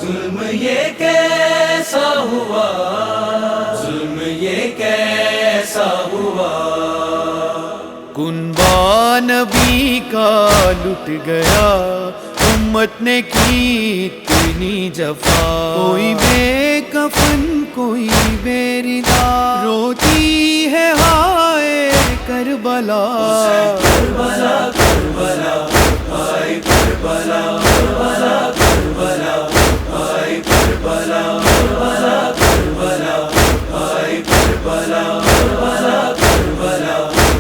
ظلم یہ کیسا ہوا، ظلم یہ کیسا ہوا، کنبہ نبی کا لٹ گیا، امت نے کی اتنی جفا، کوئی بے کفن کوئی بے ردا، روتی ہے ہائے کربلا، کربلا کربلا ہائے کربلا، کربلا کربلا ہائے کربلا، کربلا کربلا ہائے کربلا، کربلا کربلا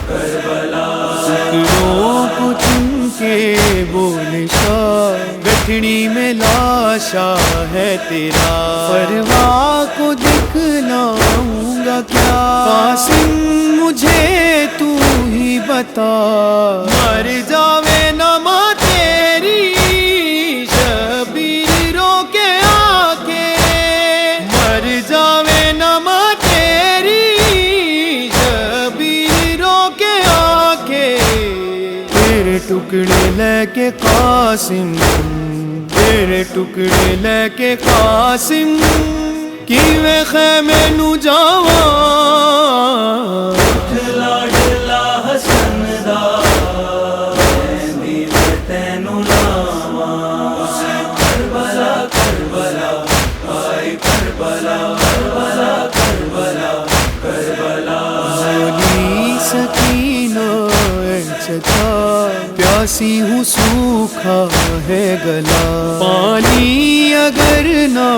کربلا، ذکروں کو چن کے بول شاہ، گٹھڑی میں لاشا ہے تیرا، پرواہ کو دکھلاؤں گا کیا، قاسم مجھے تو ہی بتا، مر جاوے نہ ماں تیری شبیر رو کے آ کے، مر جاوے نہ ماں تیری شبیر رو کے آ کے، تیرے ٹکڑے لے کے قاسم، تیرے ٹکڑے لے کے قاسم، کیویں خیمے نو جاواں، لاڈلا حسن دا دل تینوں لاواں، کربلا کربلا ہائے کربلا، کربلا کربلا کربلا، بولی سکینہ اے چچا، پیاسی ہوں سوکھا ہے گلا، پانی اگر نہ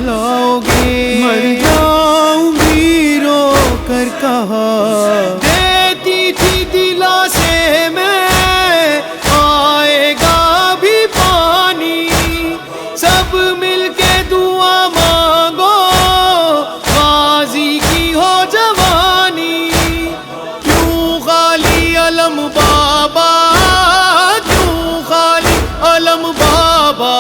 لاؤ گے مر جاؤں گی رو کر کہا، دیتی تھی دلا سے میں آئے گا بھی پانی، سب مل کے دعا مانگو غازی کی ہو جوانی، کیوں خالی علم بابا، کیوں خالی علم بابا،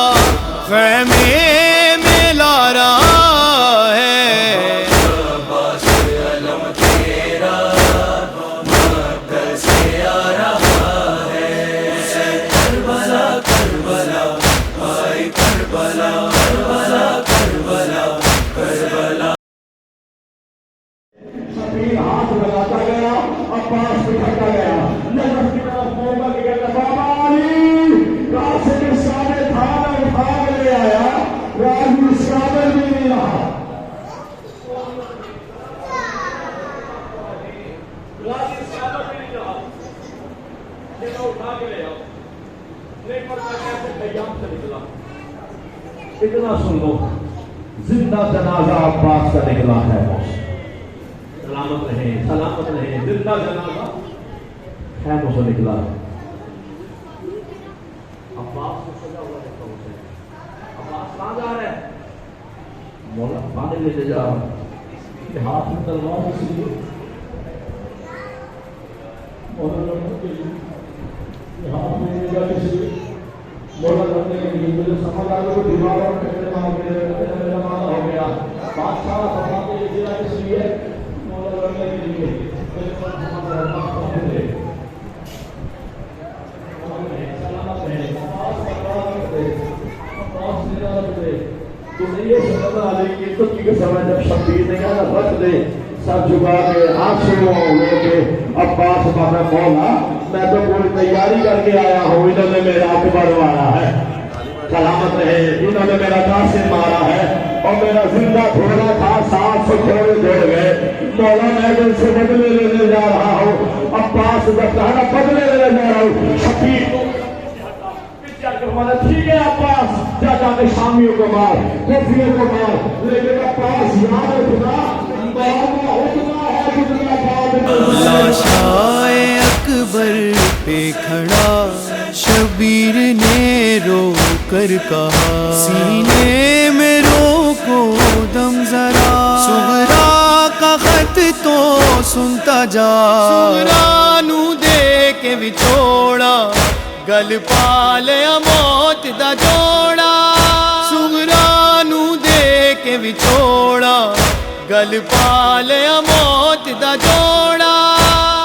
خیمے میں لا رہا ہے، عباس علم تیرا مکہ سے آ رہا ہے، کربلا کربلا ہائے کربلا، کربلا کربلا کربلا، شبیر ہاتھ لگاتا گیا، عباس بٹھاتا گیا، نجف کی طرف موقع کے کہتا بابا علی، قاسم اس کامل تھا میں اٹھا کے لے آیا، راجو اس کامل بھی نہیں رہا، راجو اس کامل بھی نہیں رہا، لیکن اٹھا کے لے آؤ، نہیں پڑھتا کیسے قیام سے نکلا، اتنا سن لو، زندہ جنازہ عباس کا نکلا ہے، سلامت رہیں سلامت رہیں، زندہ جنازہ خیموں سے نکلا ہے، عباس کو سجا ہوا دیکھا اسے، عباس کہاں جا رہا ہے؟ مولا پانی لے جا رہا ہے، یہ ہاتھ میں تلوار اس لیے، مولا لڑنے کے لیے، یہ ہاتھ میں لے جا کس لیے، مولا لڑنے کے لیے، مجھے سمجھ آ گیا کہ دیواروں میں کھڑے ہو گئے، میرا مانا ہو گیا، بادشاہ فرماتے ہیں یہ کس لیے، مولا لڑنے کے لیے، میرے پر محمد رحمت کو دے، سلامت رہے، عباس سلامت رہے، عباس سلامت رہے، تو یہ سمجھا علی کی تو کی سمجھ جب شبیر نے کہا رکھ دے، سر جھکا کے آنسو لے کے عباس بابا مولا میں تو پوری تیاری کر کے آیا ہوں، انہوں نے میرا اکبر مارا ہے، سلامت رہے، انہوں نے میرا قاسم مارا ہے، اور میرا زندہ تھوڑا تھا 700 تھوڑے جوڑ گئے، مولا میں دل سے بدلے لینے جا رہا ہوں، عباس بتانا بدلے لینے جا رہا ہوں، شبیر کو ٹھیک ہے عباس جا کے شامیوں کو مار، کوفیوں کو مار، لیکن عباس یاد رکھنا بابا اتنا ہے جتنا بعد لاشائے اکبر پہ کھڑا شبیر نے رو کر کہا، سینے میں رو کو دم ذرا، سغرا کا خط تو سنتا جا، سغرا نو دے کے وچھوڑا، گل پالیا موت دا جوڑا، سغرا نو دے کے وچھوڑا، گل پالیا موت دا جوڑا،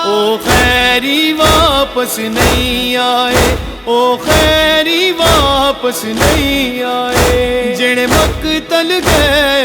او خیری واپس واپس نہیں آئے او خیری واپس نہیں آئے جڑے مقتل گئے